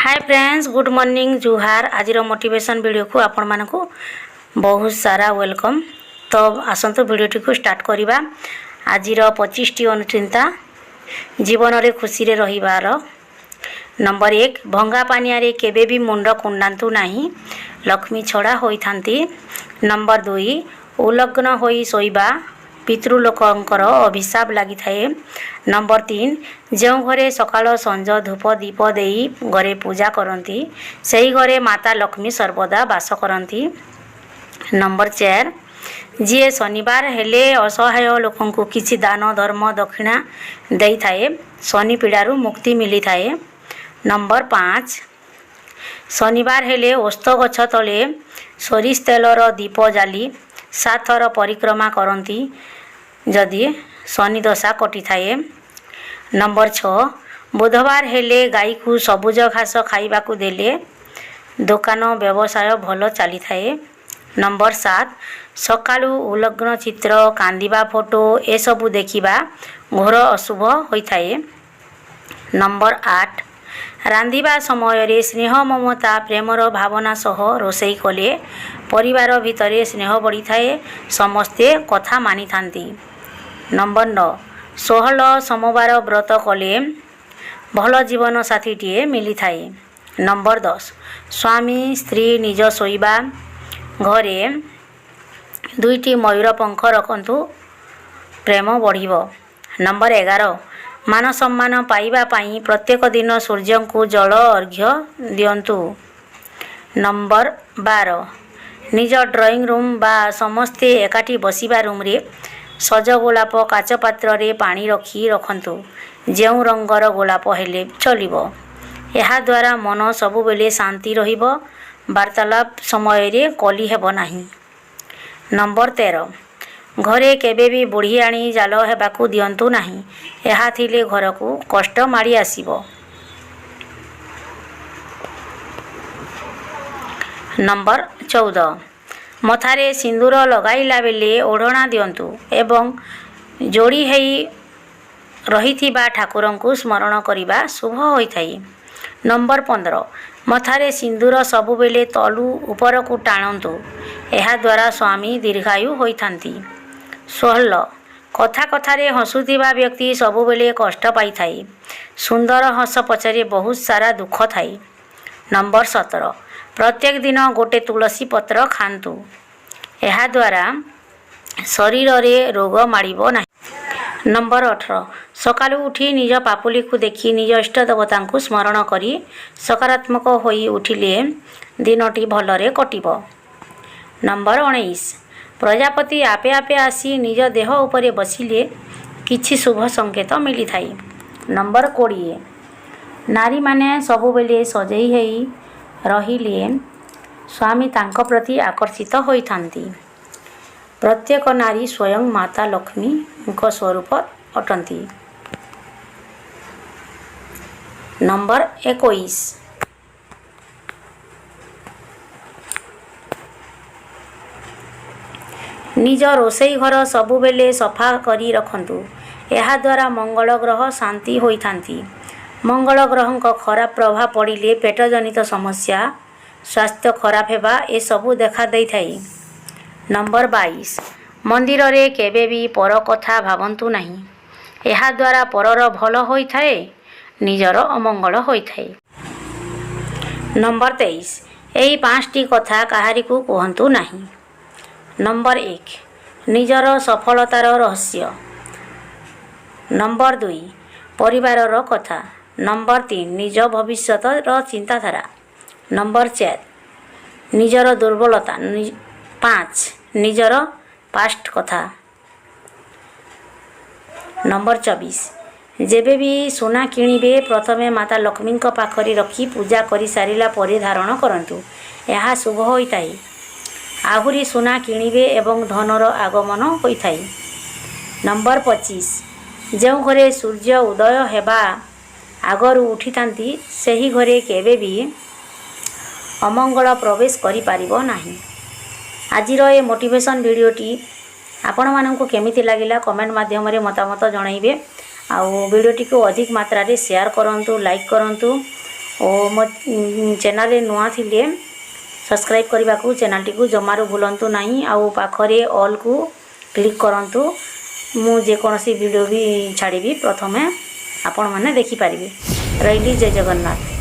हाय friends, good morning, जुहार। आज motivation video को आपण मानकु बहुत सारा वेलकम। तो आसंतु वीडियोटी को स्टार्ट करिबा। आज 25टी अनुचिंता जीवन रे खुशी रे रहिबार। नंबर 1, भंगा पानिया रे केबे भी मुंड कुंडांतु नाही, लक्ष्मी छड़ा होई थांती। नंबर 2, उलग्न होई सोइबा पितृलोकंकर अभिशाप लगी थाए। नंबर 3, जो घरे सकाल संज धूप दीप देई घरे पूजा करती सही घरे माता लक्ष्मी सर्वदा वास करती। नंबर 4, जी शनिवार हेले असहाय लोकंकु किछि दान धर्म दक्षिणा देई थाए, शनि पीड़ारु मुक्ति मिली थाए। नंबर 5, शनिवार हेले ओस्त गछ तले सोरिष तेलर दीप जाली 7 थर परिक्रमा करती जदि शनि दशा कटि थाए। नंबर 6, बुधवार हेले गाई को सबुज घास खाइबाकू देले दुकान व्यवसाय भल चली थाए। नंबर 7, सकालू उलग्न चित्र कांदिबा फोटो ए सबू देखिबा घोर अशुभ होइथाए। नंबर 8, रांधिबा समय रे स्नेह ममता प्रेमर भावना सह रोषेई कले परिवार भितरे स्नेह बढ़ी थाए, समस्ते कथा मानि थांती। नंबर 9, 16 सोमवार व्रत कले भल जीवन साथीटीए मिली थाए। नंबर 10, स्वामी स्त्री निज शोइबा घरे 2टी मयूर पंख रखंतु, प्रेम बढ़िबो। नंबर 11, मान सम्मान पाइबा पाई प्रत्येक दिन सूर्य को जल अर्घ्य दियंतु। नंबर 12, निज ड्राइंग रूम बा समस्ते एकाठी बसिबा रूम रे सज गोलाप काच पात्र रे पानी रखी रखंतु, जेउ रंगर गोलाप हेले चलिबो। एहा द्वारा मन सबु बेले शांति रहिबो, वार्तालाप समय रे कली हेबो नाही। नंबर 13, घरे केबे भी बुढ़ी आनी जाल हेबाकू दियंतु नाही, एहा थिले घर को कष्ट माड़ी आसीबो। नंबर 14, मथारे सिंदूर लगाइला बेले ओढ़ना दियंतु एवं जोड़ी हेई रहिथिबा ठाकुरंकु स्मरण करिबा शुभ होइथाई। नंबर 15, मथारे सिंदूर सबु बेले तलू ऊपर को टाणंतु, एहा द्वारा स्वामी दीर्घायु होइथांती। 16, कथा कथारे हसुथिबा व्यक्ति सबु बेले कष्ट पाई थाई, सुंदर हस पछरे बहुत सारा दुख थाई। नंबर 17, प्रत्येक दिन गोटे तुलसी पत्र खांतु, एहा द्वारा शरीर रे रोग माड़िबो नाही। नंबर 18, सकालू उठी निज पापुली को देखी निज इष्ट देवता को स्मरण करी सकारात्मक होई उठिले दिनटी भलरे कटिबो। नंबर 19, प्रजापति आपे आपे आसी निज देह उपरे बसिले किछि शुभ संकेत मिली थाई। नंबर 20, नारी माने सबु बेले सजेई हेई रहिले स्वामी तांको प्रति आकर्षित होइथांती। प्रत्येक नारी स्वयं माता लक्ष्मी को स्वरूप अटंती। नंबर 21, निज रोषेई घर सबु बेले सफा करी रखंतु, एहा द्वारा मंगल ग्रह शांति होइथांती। मंगल ग्रह को खराब प्रभाव पड़िले पेट जनित समस्या, स्वास्थ्य खराब हेबा ए सबु देखा देई थाई। नंबर 22, मंदिर रे केबे भी पर कथा भावंतु नाही, एहा द्वारा परर भल होई थाए, निजर अमंगल होई थाए। नंबर 23, एही 5टी कथा काहारी को कहंतु नाही। नंबर 1, निजर सफलतार रहस्य। नंबर 2, परिवारर कथा। नंबर 3, निज भविष्यतर चिंताधारा। नंबर 4, निजर दुर्बलता। 5, निजर पास्ट कथा। नंबर 24, जेबे भी सोना किणिबे प्रथमे माता लक्ष्मी पाखरी रखी पूजा करी सारिला परे धारण करंतु, एहा शुभ होइताई। आहुरी सोना किणिबे एवं धनर आगमन होइताई। नंबर 25, जो घरे सूर्य उदय हेबा आगरू उठितांती सही घरे केबे भी अमंगल प्रवेश करि पारिबो नाही। आजिर ए मोटिवेशन वीडियोटी आपण मानकु केमिति लागिला कमेंट माध्यम रे मतामत जणाइबे। आउ वीडियोटी को अधिक मात्रा रे शेयर करंतु, लाइक करंतु ଓ ମୋ ଚ୍ୟାନେଲରେ ନୂଆ ଥିଲେ ସବସ୍କ୍ରାଇବ୍ କରିବାକୁ ଚ୍ୟାନେଲଟିକୁ ଜମାରୁ ଭୁଲନ୍ତୁ ନାହିଁ ଆଉ ପାଖରେ ଅଲ୍କୁ କ୍ଲିକ୍ କରନ୍ତୁ। ମୁଁ ଯେକୌଣସି ଭିଡ଼ିଓ ବି ଛାଡ଼ିବି ପ୍ରଥମେ ଆପଣମାନେ ଦେଖିପାରିବେ। ରହିଲି, ଜୟ ଜଗନ୍ନାଥ।